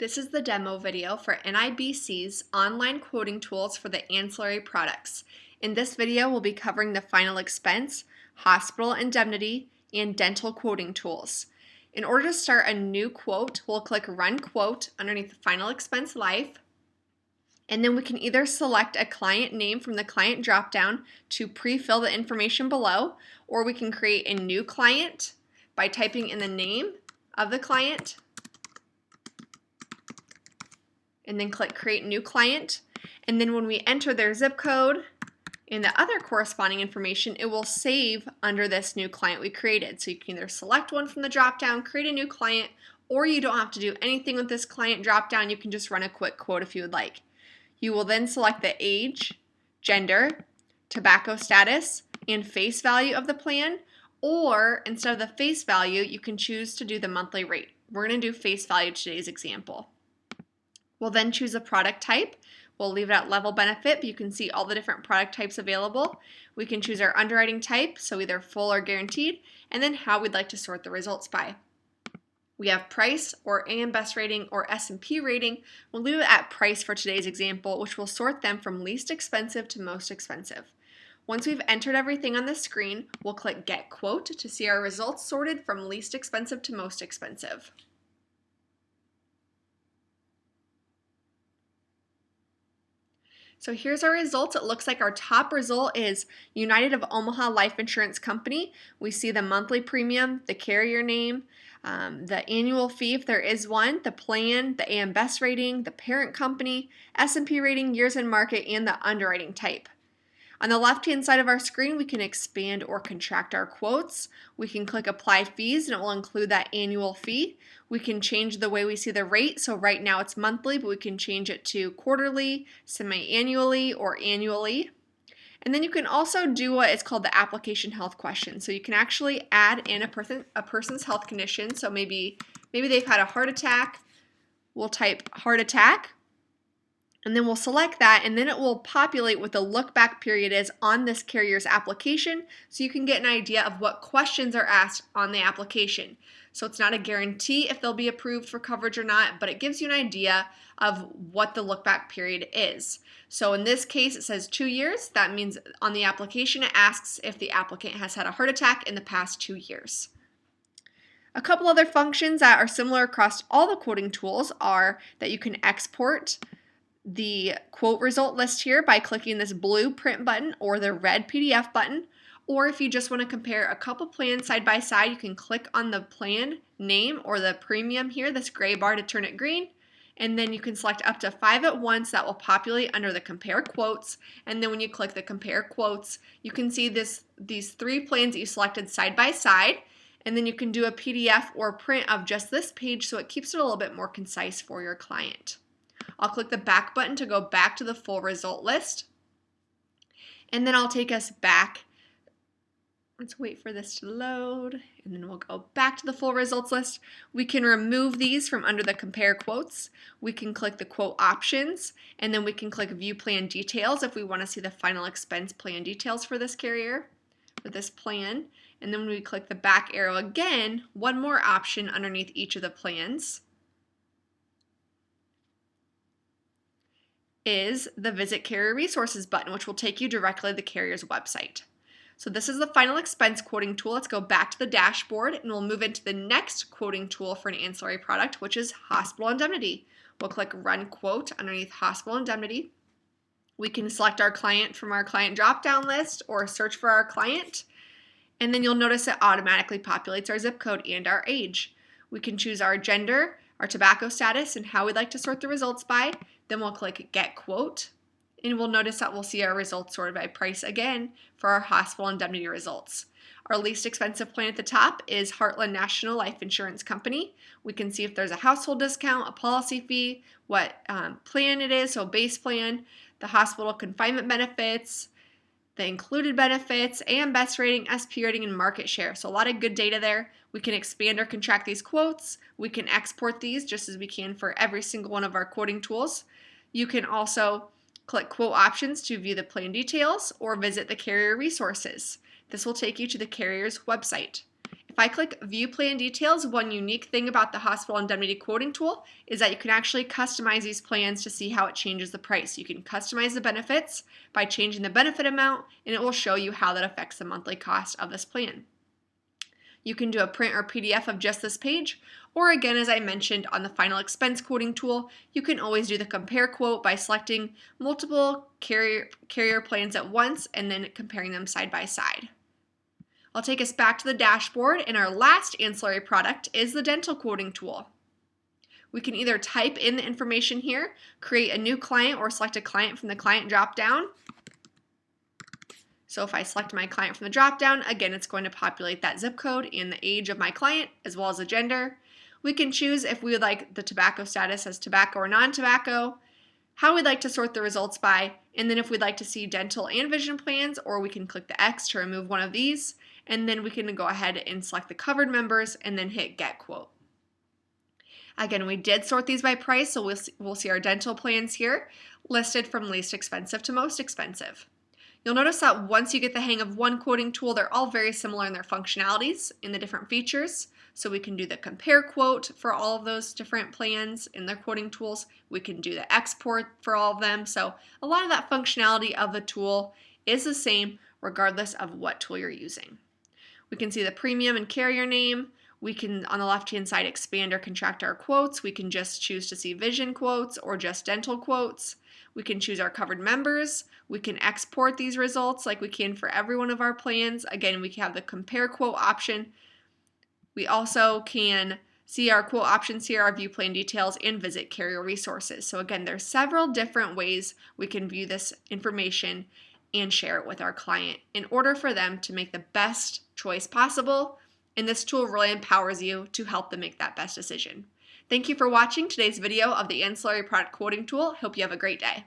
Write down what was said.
This is the demo video for NIBC's online quoting tools for the ancillary products. In this video, we'll be covering the final expense, hospital indemnity, and dental quoting tools. In order to start a new quote, we'll click Run Quote underneath the Final Expense Life, and then we can either select a client name from the client dropdown to pre-fill the information below, or we can create a new client by typing in the name of the client, and then click Create New Client. And then when we enter their zip code and the other corresponding information, it will save under this new client we created. So you can either select one from the dropdown, create a new client, or you don't have to do anything with this client dropdown. You can just run a quick quote if you would like. You will then select the age, gender, tobacco status, and face value of the plan, or instead of the face value, you can choose to do the monthly rate. We're going to do face value today's example. We'll then choose a product type. We'll leave it at level benefit, but you can see all the different product types available. We can choose our underwriting type, so either full or guaranteed, and then how we'd like to sort the results by. We have price or AM Best rating or S&P rating. We'll leave it at price for today's example, which will sort them from least expensive to most expensive. Once we've entered everything on the screen, we'll click Get Quote to see our results sorted from least expensive to most expensive. So here's our results. It looks like our top result is United of Omaha Life Insurance Company. We see the monthly premium, the carrier name, the annual fee if there is one, the plan, the AM Best rating, the parent company, S&P rating, years in market, and the underwriting type. On the left-hand side of our screen, we can expand or contract our quotes. We can click Apply Fees, and it will include that annual fee. We can change the way we see the rate. So right now it's monthly, but we can change it to quarterly, semi-annually, or annually. And then you can also do what is called the application health question. So you can actually add in a person's health condition. So maybe they've had a heart attack. We'll type heart attack. And then we'll select that, and then it will populate what the look back period is on this carrier's application, so you can get an idea of what questions are asked on the application. So it's not a guarantee if they'll be approved for coverage or not, but it gives you an idea of what the look back period is. So in this case, it says 2 years. That means on the application, it asks if the applicant has had a heart attack in the past 2 years. A couple other functions that are similar across all the quoting tools are that you can export the quote result list here by clicking this blue print button or the red PDF button, or if you just want to compare a couple plans side by side, you can click on the plan name or the premium here, this gray bar, to turn it green, and then you can select up to 5 at once. That will populate under the compare quotes, and then when you click the compare quotes, you can see these 3 plans that you selected side by side, and then you can do a PDF or print of just this page, so it keeps it a little bit more concise for your client. I'll click the back button to go back to the full result list, and then I'll take us back. Let's wait for this to load, and then we'll go back to the full results list. We can remove these from under the compare quotes. We can click the quote options, and then we can click view plan details if we want to see the final expense plan details for this carrier, for this plan. And then when we click the back arrow again, one more option underneath each of the plans is the Visit Carrier Resources button, which will take you directly to the carrier's website. So this is the final expense quoting tool. Let's go back to the dashboard, and we'll move into the next quoting tool for an ancillary product, which is hospital indemnity. We'll click Run Quote underneath hospital indemnity. We can select our client from our client drop-down list or search for our client, and then you'll notice it automatically populates our zip code and our age. We can choose our gender, our tobacco status, and how we'd like to sort the results by. Then we'll click Get Quote, and we'll notice that we'll see our results sorted by price again for our hospital indemnity results. Our least expensive plan at the top is Heartland National Life Insurance Company. We can see if there's a household discount, a policy fee, what plan it is, so base plan, the hospital confinement benefits, the included benefits, AM Best rating, SP rating, and market share. So a lot of good data there. We can expand or contract these quotes. We can export these just as we can for every single one of our quoting tools. You can also click quote options to view the plan details or visit the carrier resources. This will take you to the carrier's website. If I click View Plan Details, one unique thing about the Hospital Indemnity Quoting Tool is that you can actually customize these plans to see how it changes the price. You can customize the benefits by changing the benefit amount, and it will show you how that affects the monthly cost of this plan. You can do a print or PDF of just this page, or again, as I mentioned on the Final Expense Quoting Tool, you can always do the compare quote by selecting multiple carrier plans at once and then comparing them side by side. I'll take us back to the dashboard, and our last ancillary product is the dental quoting tool. We can either type in the information here, create a new client, or select a client from the client drop-down. So if I select my client from the drop-down, again, it's going to populate that zip code and the age of my client, as well as the gender. We can choose if we would like the tobacco status as tobacco or non-tobacco, how we'd like to sort the results by, and then if we'd like to see dental and vision plans, or we can click the X to remove one of these, and then we can go ahead and select the covered members and then hit Get Quote. Again, we did sort these by price, so we'll see our dental plans here listed from least expensive to most expensive. You'll notice that once you get the hang of one quoting tool, they're all very similar in their functionalities and the different features. So we can do the compare quote for all of those different plans in their quoting tools. We can do the export for all of them. So a lot of that functionality of the tool is the same regardless of what tool you're using. We can see the premium and carrier name. We can, on the left-hand side, expand or contract our quotes. We can just choose to see vision quotes or just dental quotes. We can choose our covered members. We can export these results like we can for every one of our plans. Again, we have the compare quote option. We also can see our quote options here, our view plan details, and visit carrier resources. So again, there's several different ways we can view this information and share it with our client in order for them to make the best choice possible. And this tool really empowers you to help them make that best decision. Thank you for watching today's video of the Ancillary Product Quoting Tool. Hope you have a great day.